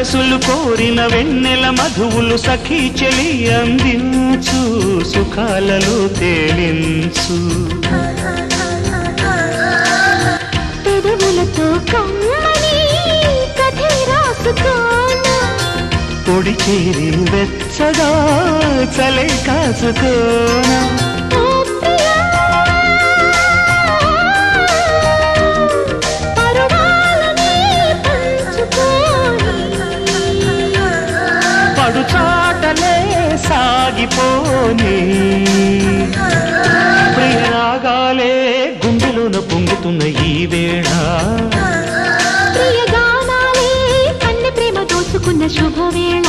వయసులు కోరిన వెన్నెల మధువులు సఖీ చెలి అందించు సుఖాలలో తేలించు పెదవులతో కమ్మని కథే రాసుకోనా పొడి చేరి వెచ్చగా చలే కాసుకోనా చాటలే సాగిపోని ప్రియరాగాలే గుండెలోన పొంగుతున్న ఈ వేళ ప్రియగానాలే కన్నె ప్రేమ దోచుకున్న శుభవేళ